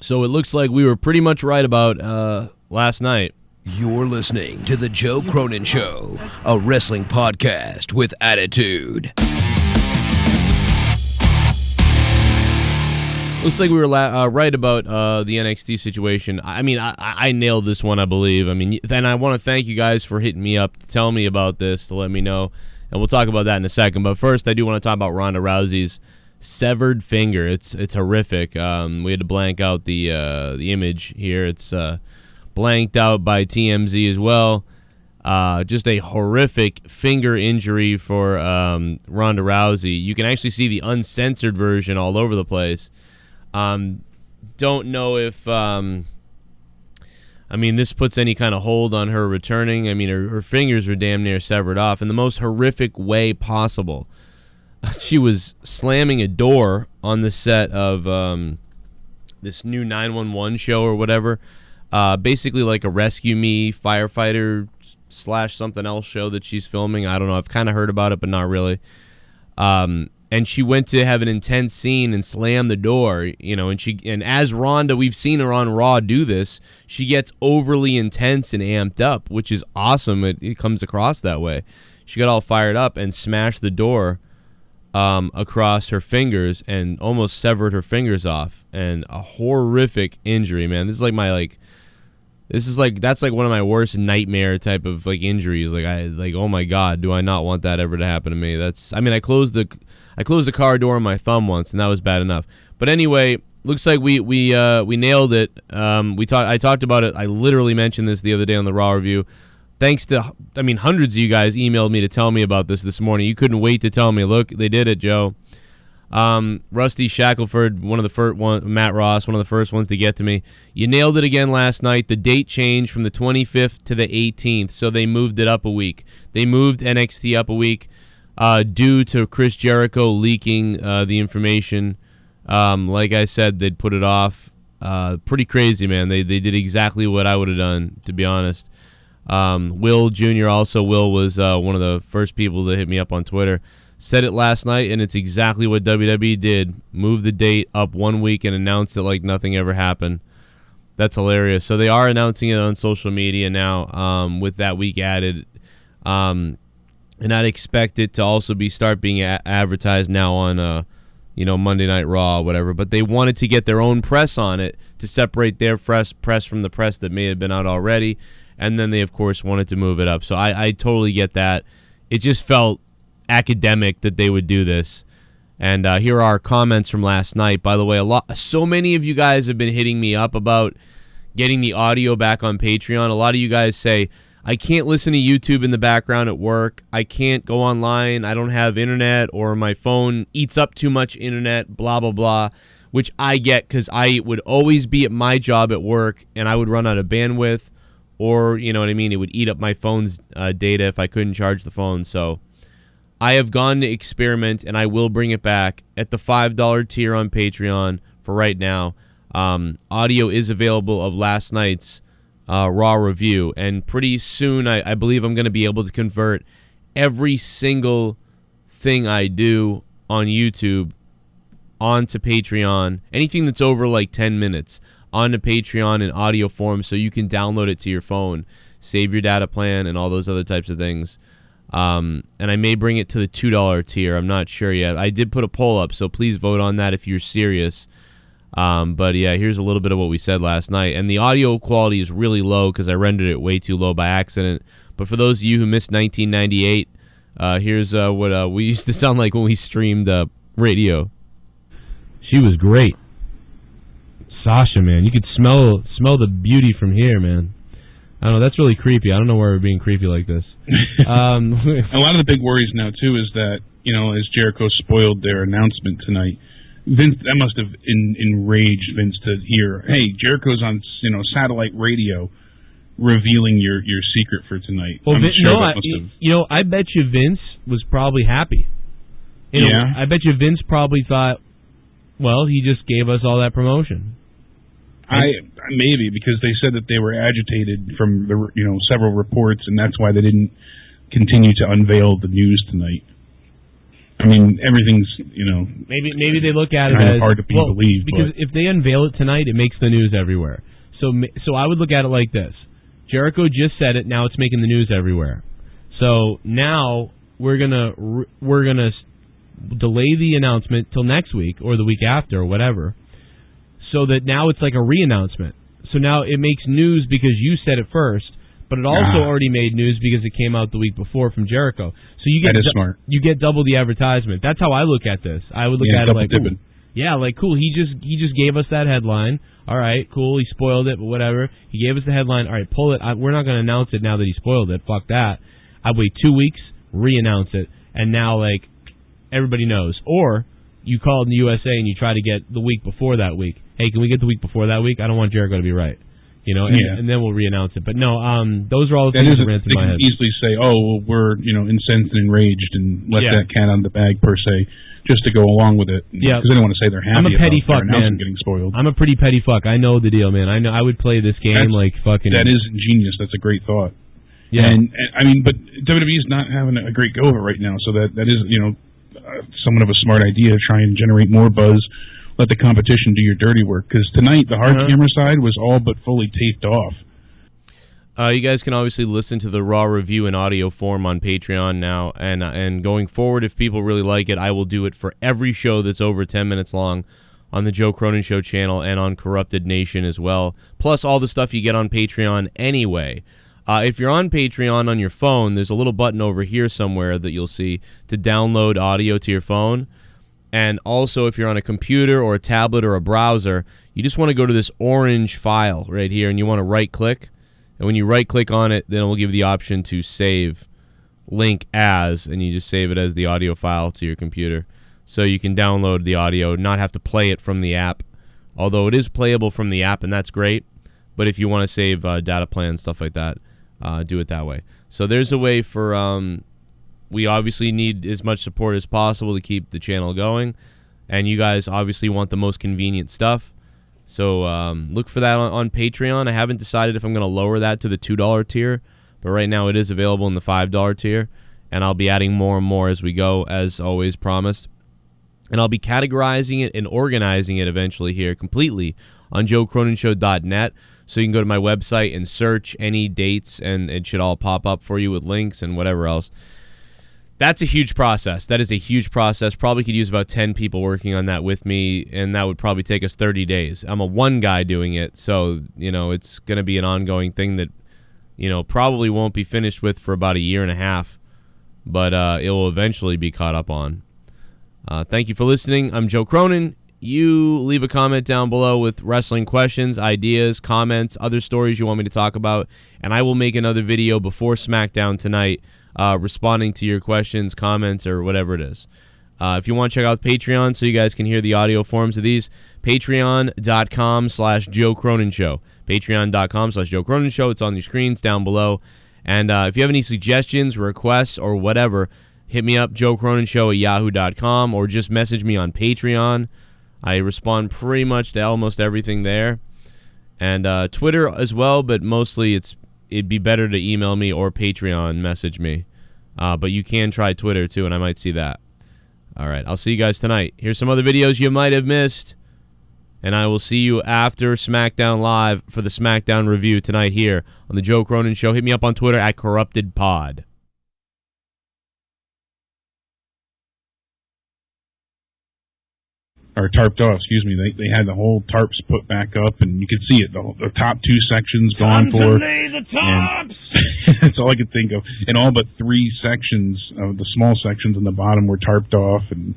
So it looks like we were pretty much right about last night. You're listening to The Joe Cronin Show, a wrestling podcast with attitude. Looks like we were right about the NXT situation. I mean, I nailed this one, I believe. I mean, and I want to thank you guys for hitting me up to tell me about this, to let me know. And we'll talk about that in a second. But first, I do want to talk about Ronda Rousey's severed finger. It's horrific. We had to blank out the image here. It's blanked out by TMZ as well. Just a horrific finger injury for Ronda Rousey. You can actually see the uncensored version all over the place. Don't know if this puts any kind of hold on her returning. I mean, her fingers were damn near severed off in the most horrific way possible. She was slamming a door on the set of this new 911 show or whatever. Basically like a Rescue Me firefighter / something else show that she's filming. I don't know. I've kind of heard about it, but not really. And she went to have an intense scene and slam the door, and as Ronda, we've seen her on Raw do this, she gets overly intense and amped up, which is awesome. It comes across that way. She got all fired up and smashed the door across her fingers and almost severed her fingers off, and a horrific injury, man. That's like one of my worst nightmare type of injuries. Oh my God, do I not want that ever to happen to me? I closed the car door on my thumb once, and that was bad enough. But anyway, looks like we nailed it. I talked about it. I literally mentioned this the other day on the Raw review. Thanks to hundreds of you guys emailed me to tell me about this morning. You couldn't wait to tell me. Look, they did it, Joe. Rusty Shackelford, Matt Ross, one of the first ones to get to me. You nailed it again last night. The date changed from the 25th to the 18th, so they moved it up a week. They moved NXT up a week due to Chris Jericho leaking the information. Like I said, they'd put it off. Pretty crazy, man. They did exactly what I would have done, to be honest. Will Jr. also. Will was one of the first people to hit me up on Twitter. Said it last night, and it's exactly what WWE did. Moved the date up 1 week and announced it like nothing ever happened. That's hilarious. So they are announcing it on social media now with that week added. And I'd expect it to also start being advertised now on Monday Night Raw or whatever. But they wanted to get their own press on it to separate their press from the press that may have been out already. And then they, of course, wanted to move it up. So I totally get that. It just felt academic that they would do this. And here are our comments from last night. By the way, so many of you guys have been hitting me up about getting the audio back on Patreon. A lot of you guys say, I can't listen to YouTube in the background at work. I can't go online. I don't have internet, or my phone eats up too much internet, blah, blah, blah, which I get because I would always be at my job at work and I would run out of bandwidth, or, you know what I mean, it would eat up my phone's data if I couldn't charge the phone. So I have gone to experiment, and I will bring it back at the $5 tier on Patreon for right now. Audio is available of last night's Raw review, and pretty soon I believe I'm going to be able to convert every single thing I do on YouTube onto Patreon. Anything that's over like 10 minutes onto Patreon in audio form, so you can download it to your phone, save your data plan, and all those other types of things. And I may bring it to the $2 tier. I'm not sure yet. I did put a poll up, so please vote on that if you're serious. But yeah, here's a little bit of what we said last night. And the audio quality is really low because I rendered it way too low by accident. But for those of you who missed 1998, here's what we used to sound like when we streamed radio. She was great. Sasha, man. You could smell the beauty from here, man. I don't know. That's really creepy. I don't know why we're being creepy like this. A lot of the big worries now, too, is that, as Jericho spoiled their announcement tonight, Vince, that must have enraged Vince to hear, hey, Jericho's on satellite radio revealing your secret for tonight. Well, I bet you Vince was probably happy. I bet you Vince probably thought, well, he just gave us all that promotion. Maybe because they said that they were agitated from the several reports, and that's why they didn't continue to unveil the news tonight. I mean, everything's, maybe they look at it kind as of hard to believe. Because if they unveil it tonight, it makes the news everywhere. So I would look at it like this: Jericho just said it. Now it's making the news everywhere. So now we're gonna delay the announcement till next week or the week after or whatever, so that now it's like a re-announcement. So now it makes news because you said it first, but it also already made news because it came out the week before from Jericho. So you get smart. You get double the advertisement. That's how I look at this. I would look at it like, cool. He just gave us that headline. All right, cool. He spoiled it, but whatever. He gave us the headline. All right, pull it. We're not going to announce it now that he spoiled it. Fuck that. I'd wait 2 weeks, re-announce it, and now everybody knows. Or you call in the USA and you try to get the week before that week. Hey, can we get the week before that week? I don't want Jericho to be right. And then we'll re-announce it. But no, those are all the things that ran through my head. They can easily say, we're incensed and enraged and let that cat out of the bag, per se, just to go along with it. Yeah. Because they don't want to say they're happy I'm a petty fuck, man. Getting spoiled. I'm a pretty petty fuck. I know the deal, man. I know. I would play this game like fucking... That is ingenious. That's a great thought. Yeah. And I mean, but WWE's not having a great go of it right now, so that is, somewhat of a smart idea to try and generate more buzz. Let the competition do your dirty work, because tonight the hard camera side was all but fully taped off. You guys can obviously listen to the Raw review in audio form on Patreon now, and going forward, if people really like it, I will do it for every show that's over 10 minutes long on the Joe Cronin Show channel and on Corrupted Nation as well, plus all the stuff you get on Patreon anyway. If you're on Patreon on your phone, there's a little button over here somewhere that you'll see to download audio to your phone. And also, if you're on a computer or a tablet or a browser, you just want to go to this orange file right here, and you want to right-click. And when you right-click on it, then it will give you the option to save link as, and you just save it as the audio file to your computer. So you can download the audio, not have to play it from the app, although it is playable from the app, and that's great. But if you want to save data plans, stuff like that, do it that way. So there's a way for... we obviously need as much support as possible to keep the channel going, and you guys obviously want the most convenient stuff. So look for that on Patreon. I haven't decided if I'm going to lower that to the $2 tier, but right now it is available in the $5 tier, and I'll be adding more and more as we go, as always promised. And I'll be categorizing it and organizing it eventually here completely on JoeCroninShow.net. So you can go to my website and search any dates, and it should all pop up for you with links and whatever else. That's a huge process. That is a huge process. Probably could use about 10 people working on that with me, and that would probably take us 30 days. I'm a one guy doing it, so, it's going to be an ongoing thing that, probably won't be finished with for about a year and a half, but it will eventually be caught up on. Thank you for listening. I'm Joe Cronin. You leave a comment down below with wrestling questions, ideas, comments, other stories you want me to talk about, and I will make another video before SmackDown tonight responding to your questions, comments, or whatever it is. If you want to check out Patreon so you guys can hear the audio forms of these, patreon.com/Joe Cronin Show. Patreon.com/Joe Cronin Show. It's on your screens down below. And if you have any suggestions, requests, or whatever, hit me up, joecroninshow@yahoo.com, or just message me on Patreon. I respond pretty much to almost everything there. And Twitter as well, but mostly it'd be better to email me or Patreon message me. But you can try Twitter too, and I might see that. All right, I'll see you guys tonight. Here's some other videos you might have missed. And I will see you after SmackDown Live for the SmackDown review tonight here on the Joe Cronin Show. Hit me up on Twitter @CorruptedPod. Or tarped off, excuse me. They had the whole tarps put back up, and you could see it. The top two sections gone for. Lay the tops! That's all I could think of. And all but three sections of the small sections in the bottom were tarped off, and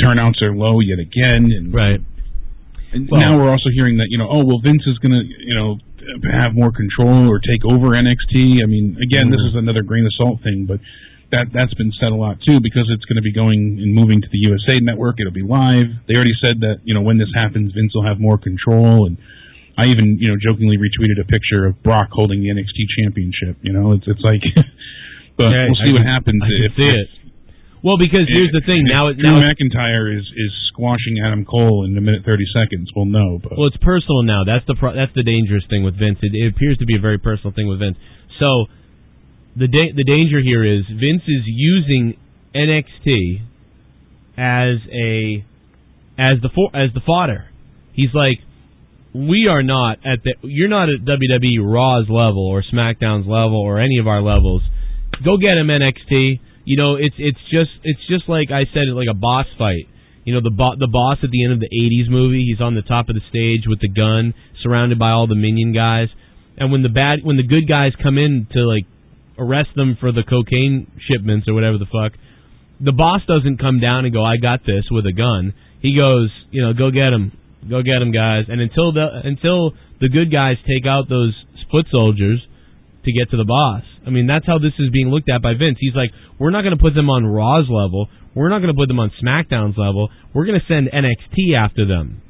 turnouts are low yet again. And, right. And now we're also hearing that Vince is going to have more control or take over NXT. I mean, again, this is another grain of salt thing, but. That's been said a lot, too, because it's going to be going and moving to the USA Network. It'll be live. They already said that, when this happens, Vince will have more control. And I even, jokingly retweeted a picture of Brock holding the NXT Championship. It's like, but we'll see what happens. I can see it. Well, because here's the thing. Now McIntyre is squashing Adam Cole in a minute 30 seconds. We'll know. But. Well, it's personal now. That's the dangerous thing with Vince. It appears to be a very personal thing with Vince. So... The danger here is Vince is using NXT as the fodder. He's like, you're not at WWE Raw's level or SmackDown's level or any of our levels. Go get him, NXT. You know, it's just like I said, like a boss fight. You know, the boss at the end of the 80s movie, he's on the top of the stage with the gun, surrounded by all the minion guys. And when the good guys come in to like arrest them for the cocaine shipments or whatever the fuck, the boss doesn't come down and go, "I got this" with a gun. He goes, you know, go get him, guys. And until the good guys take out those foot soldiers to get to the boss. I mean, that's how this is being looked at by Vince. He's like, we're not going to put them on Raw's level. We're not going to put them on SmackDown's level. We're going to send NXT after them.